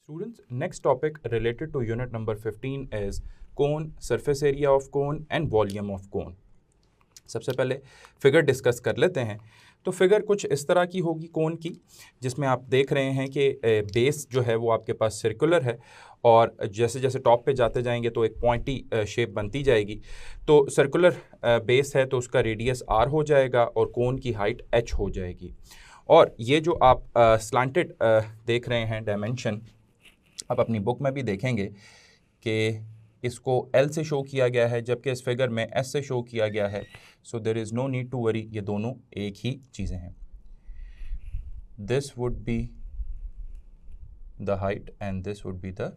Students, next topic related to unit number 15 is cone, surface area of cone and volume of cone. सबसे पहले figure discuss कर लेते हैं। तो figure कुछ इस तरह की होगी कोन की, जिसमें आप देख रहे हैं कि बेस जो है वो आपके पास सर्कुलर है और जैसे जैसे टॉप पे जाते जाएंगे तो एक पॉइंटी शेप बनती जाएगी। तो सर्कुलर बेस है तो उसका रेडियस r हो जाएगा और कोन की हाइट h हो जाएगी। और ये जो आप स्लांटेड देख रहे हैं डायमेंशन, आप अपनी बुक में भी देखेंगे कि इसको L से शो किया गया है, जबकि इस फिगर में S से शो किया गया है। So there is no need to worry, ये दोनों एक ही चीज़ें हैं। This would be the height and this would be the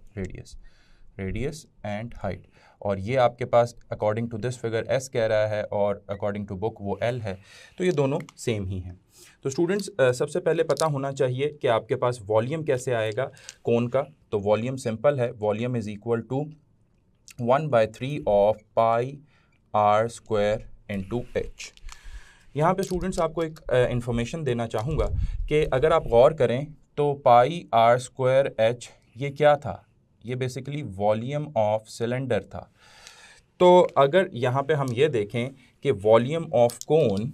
radius and height. और ये आपके पास according to this figure S कह रहा है और अकॉर्डिंग टू बुक वो L है, तो ये दोनों सेम ही हैं। तो स्टूडेंट्स, सबसे पहले पता होना चाहिए कि आपके पास वॉल्यूम कैसे आएगा कोन का। तो वॉल्यूम सिंपल है, volume is equal to 1/3 of pi r square into h. यहाँ पे स्टूडेंट्स आपको एक इंफॉर्मेशन देना चाहूँगा कि अगर आप गौर करें तो पाई r स्क्वायर एच ये क्या था, ये बेसिकली वॉल्यूम ऑफ सिलेंडर था। तो अगर यहाँ पे हम ये देखें कि वॉल्यूम ऑफ कोन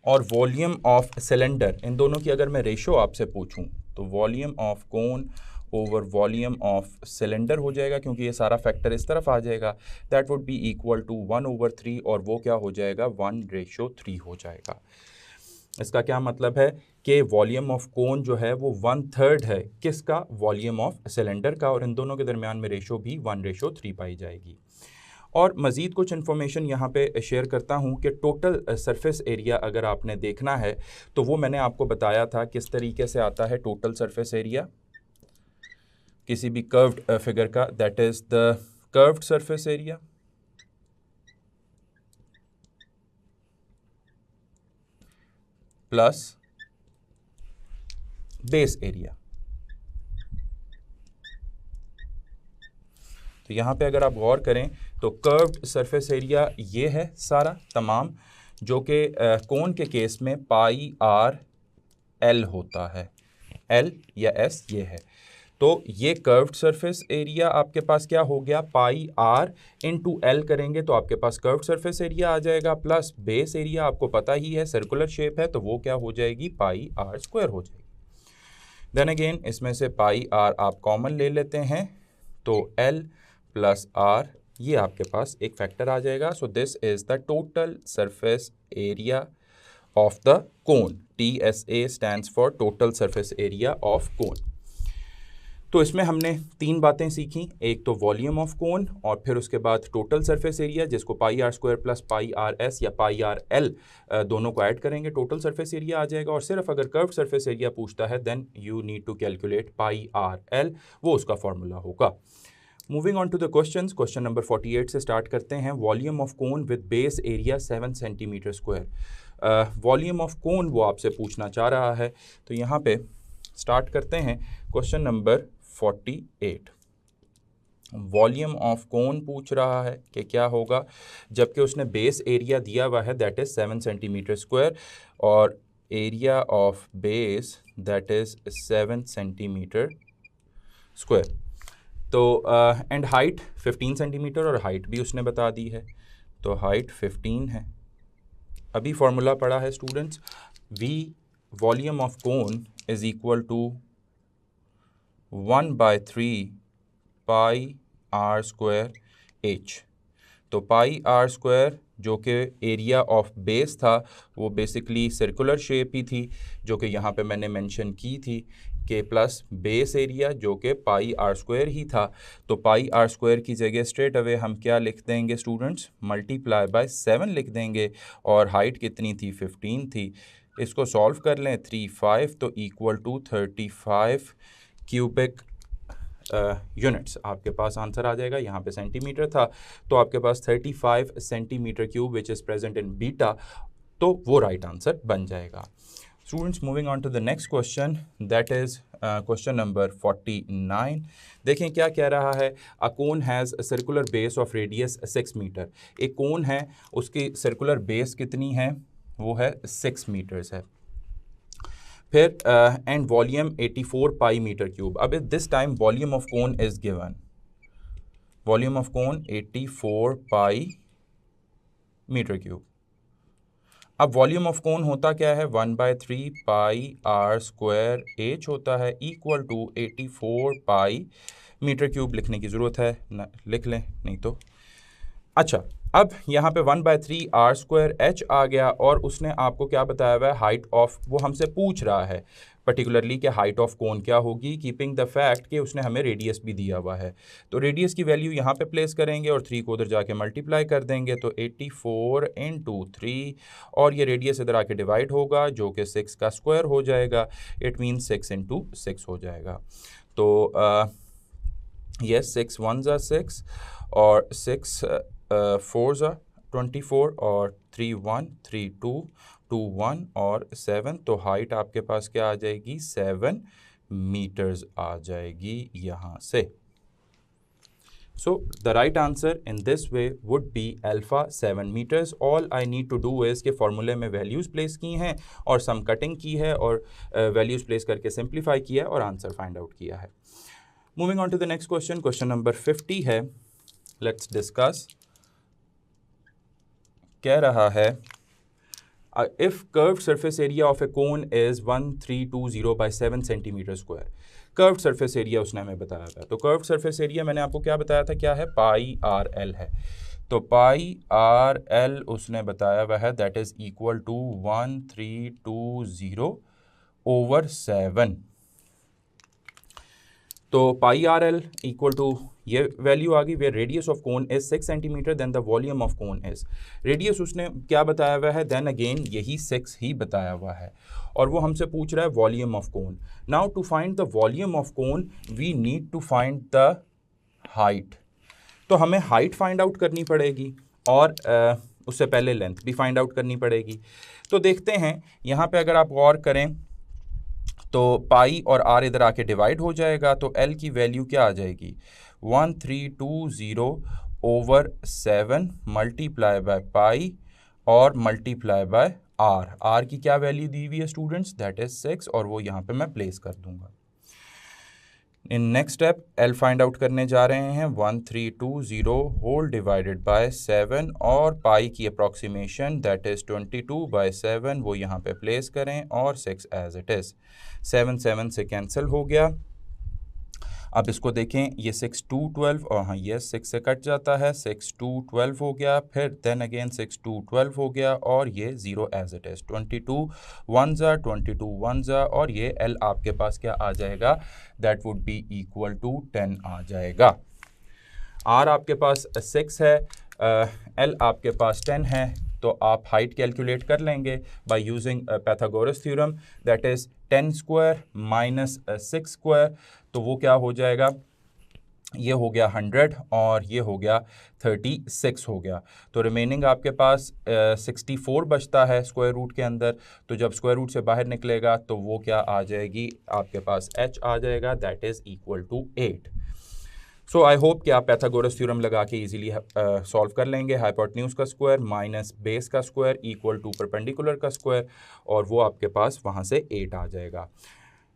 और वॉल्यूम ऑफ सिलेंडर, इन दोनों की अगर मैं रेशो आपसे पूछूं तो volume of cone over volume of cylinder हो जाएगा, क्योंकि ये सारा फैक्टर इस तरफ आ जाएगा। That would be equal to 1/3 और वो क्या हो जाएगा 1:3 हो जाएगा। इसका क्या मतलब है कि वॉल्यूम ऑफ कोन जो है वो 1/3 है किसका, वॉल्यूम ऑफ सिलेंडर का, और इन दोनों के दरमियान में रेशो भी 1:3 पाई जाएगी। और मज़ीद कुछ इन्फॉर्मेशन यहाँ पे शेयर करता हूँ कि टोटल सरफेस एरिया अगर आपने देखना है तो वो मैंने आपको बताया था किस तरीके से आता है टोटल सरफेस एरिया किसी भी कर्व्ड फिगर का, that is the curved surface area plus base area. तो यहाँ पे अगर आप गौर करें तो कर्व्ड सरफेस एरिया ये है सारा तमाम, जो कि कोन के केस में पाई आर एल होता है, एल या एस ये है। तो ये कर्व्ड सरफेस एरिया आपके पास क्या हो गया, पाई आर इंटू एल करेंगे तो आपके पास कर्व्ड सरफेस एरिया आ जाएगा, प्लस बेस एरिया आपको पता ही है सर्कुलर शेप है तो वो क्या हो जाएगी पाई आर स्क्वायर हो जाएगी। देन अगेन इसमें से पाई आर आप कॉमन ले लेते हैं तो एल प्लस आर ये आपके पास एक फैक्टर आ जाएगा। So this is the total surface area of the cone. TSA stands for total surface area of cone. तो इसमें हमने तीन बातें सीखी, एक तो वॉल्यूम ऑफ कोन और फिर उसके बाद टोटल सरफेस एरिया जिसको pi are square plus pi R S या पाई आर एल दोनों को ऐड करेंगे टोटल सरफेस एरिया आ जाएगा। और सिर्फ अगर कर्व सरफेस एरिया पूछता है then you need to calculate pi r l, वो उसका फॉर्मूला होगा। Moving on to the questions, question number 48 से स्टार्ट करते हैं। Volume of cone with base area 7 centimetre square. Volume of cone वो आपसे पूछना चाह रहा है, तो यहाँ पे स्टार्ट करते हैं क्वेश्चन नंबर 48। वॉल्यूम ऑफ कोन पूछ रहा है कि क्या होगा, जबकि उसने बेस एरिया दिया हुआ है दैट इज़ 7 सेंटीमीटर स्क्वायर और area of base that is 7 centimetre square. तो एंड हाइट 15 सेंटीमीटर और हाइट भी उसने बता दी है, तो हाइट 15 है। अभी फॉर्मूला पढ़ा है students, we volume of cone is equal to 1/3 pi are square H. तो पाई आर स्क्वायर जो कि एरिया ऑफ बेस था वो बेसिकली सर्कुलर शेप ही थी जो कि यहाँ पे मैंने मेंशन की थी के प्लस बेस एरिया जो कि पाई आर स्क्वायर ही था। तो पाई आर स्क्वायर की जगह स्ट्रेट अवे हम क्या लिख देंगे स्टूडेंट्स, मल्टीप्लाई बाय 7 लिख देंगे। और हाइट कितनी थी 15 थी। इसको सॉल्व कर लें 3/5 तो इक्वल टू 35 क्यूबिक यूनिट्स आपके पास आंसर आ जाएगा। यहाँ पे सेंटीमीटर था तो आपके पास 35 centimetre cube which is present in बीटा, तो वो राइट आंसर बन जाएगा। Students, moving on to the next question that is question number 49। देखें क्या कह रहा है, a cone has circular base of radius 6 metre. एक कोन है उसकी सर्कुलर बेस कितनी है, वो है 6 मीटर्स है। फिर and volume 84 pi metre cube. अब this time volume of cone is given, volume of cone 84 pi metre cube. अब वॉल्यूम ऑफ कोन होता क्या है, 1/3 पाई आर स्क्वायर एच होता है, equal to 84 pi metre cube. लिखने की ज़रूरत है ना, लिख लें नहीं तो। अच्छा, अब यहाँ पे 1/3 आर स्क्वायर एच आ गया और उसने आपको क्या बताया हुआ है, हाइट ऑफ, वो हमसे पूछ रहा है पर्टिकुलरली कि हाइट ऑफ कोन क्या होगी, कीपिंग द फैक्ट कि उसने हमें रेडियस भी दिया हुआ है। तो रेडियस की वैल्यू यहाँ पे प्लेस करेंगे और 3 को उधर जाके मल्टीप्लाई कर देंगे, तो 84 × 3 और ये रेडियस इधर आके डिवाइड होगा जो कि 6 का स्क्वायर हो जाएगा। इट मीन 6 × 6 हो जाएगा। तो यस 6 1s are 6 और 6 4s are 24 और 3 1 3 2 2 1 और 7। तो हाइट आपके पास क्या आ जाएगी, 7 मीटर्स आ जाएगी यहाँ से। So the right answer in this way would be alpha 7 meters. All I need to do is कि फॉर्मूले में वैल्यूज़ प्लेस की हैं और सम कटिंग की है और वैल्यूज़ प्लेस करके सिंप्लीफाई किया है और आंसर फाइंड आउट किया है। Moving on to the next question, question number 50 है। Let's discuss. कह रहा है if curved surface area of a cone is 1320 by 7 centimetre square. Curved surface area उसने हमें बताया था। तो कर्व्ड सरफेस एरिया मैंने आपको क्या बताया था, क्या है, पाई आर एल है। तो पाई आर एल उसने बताया हुआ है, दैट इज़ इक्वल टू 1320/7। तो pi r l equal to ये वैल्यू आ गई, where radius of cone is 6 centimetre, then the volume of cone is, radius उसने क्या बताया हुआ है, देन अगेन यही 6 ही बताया हुआ है और वो हमसे पूछ रहा है volume of cone. Now to find the volume of cone we need to find the height. तो हमें हाइट फाइंड आउट करनी पड़ेगी और उससे पहले लेंथ भी फाइंड आउट करनी पड़ेगी। तो देखते हैं यहाँ पे अगर आप गौर करें तो पाई और आर इधर आके डिवाइड हो जाएगा, तो एल की वैल्यू क्या आ जाएगी, 1320/7 मल्टीप्लाई बाय पाई और मल्टीप्लाई बाय आर। आर की क्या वैल्यू दी हुई है स्टूडेंट्स, दैट इज 6 और वो यहाँ पे मैं प्लेस कर दूंगा। In next step L find out करने जा रहे हैं, 1320/7 और पाई की अप्रॉक्सीमेशन दैट इज़ 22/7 वो यहाँ पे प्लेस करें और 6 एज इट इज़। 7 7 से कैंसिल हो गया। अब इसको देखें, ये 6 2 12 और हाँ ये 6 से कट जाता है, 6 2 12 हो गया, फिर देन अगेन 6 2 12 हो गया और ये 0 as it is. 22 1s are 22 1s are और ये L आपके पास क्या आ जाएगा, that would be equal to 10 आ जाएगा। R आपके पास 6 है, L आपके पास 10 है, तो आप हाइट कैलकुलेट कर लेंगे by using Pythagoras theorem, that is 10 square minus 6 square. तो वो क्या हो जाएगा, ये हो गया 100 और ये हो गया 36 हो गया। तो रिमेनिंग आपके पास 64 बचता है स्क्वायर रूट के अंदर। तो जब स्क्वायर रूट से बाहर निकलेगा तो वो क्या आ जाएगी, आपके पास h आ जाएगा, that is equal to 8। So I hope कि आप पैथागोरस थ्योरम लगा के इजीली सॉल्व कर लेंगे। हाइपोटेन्यूज का स्क्वायर माइनस बेस का स्क्वायर इक्वल टू परपेंडिकुलर का स्क्वायर और वो आपके पास वहाँ से 8 आ जाएगा।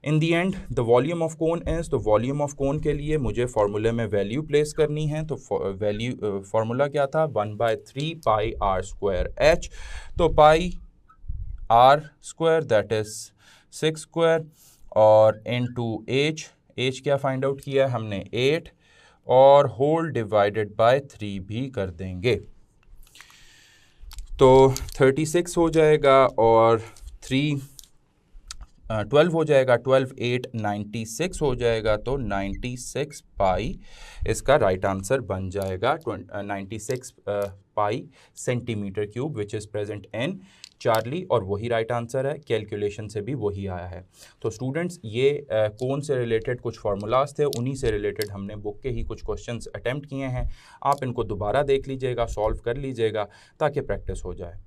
In the end the volume of cone is, तो वॉल्यूम ऑफ कोन के लिए मुझे फार्मूले में वैल्यू प्लेस करनी है। तो वैल्यू फार्मूला क्या था, 1/3 पाई आर स्क्वायर एच। तो pi are square that is 6 square और इनटू एच, एच क्या फाइंड आउट किया है हमने 8 और होल डिवाइडेड बाय 3 भी कर देंगे। तो 36 हो जाएगा और 12 हो जाएगा, 12 8 96 हो जाएगा। तो 96 पाई इसका राइट आंसर बन जाएगा। 96 पाई centimetre cube which is present in Charlie और वही राइट आंसर है, कैलकुलेशन से भी वही आया है। तो स्टूडेंट्स ये कौन से रिलेटेड कुछ फार्मूलाज थे, उन्हीं से रिलेटेड हमने बुक के ही कुछ क्वेश्चंस अटेम्प्ट किए हैं। आप इनको दोबारा देख लीजिएगा, सॉल्व कर लीजिएगा ताकि प्रैक्टिस हो जाए।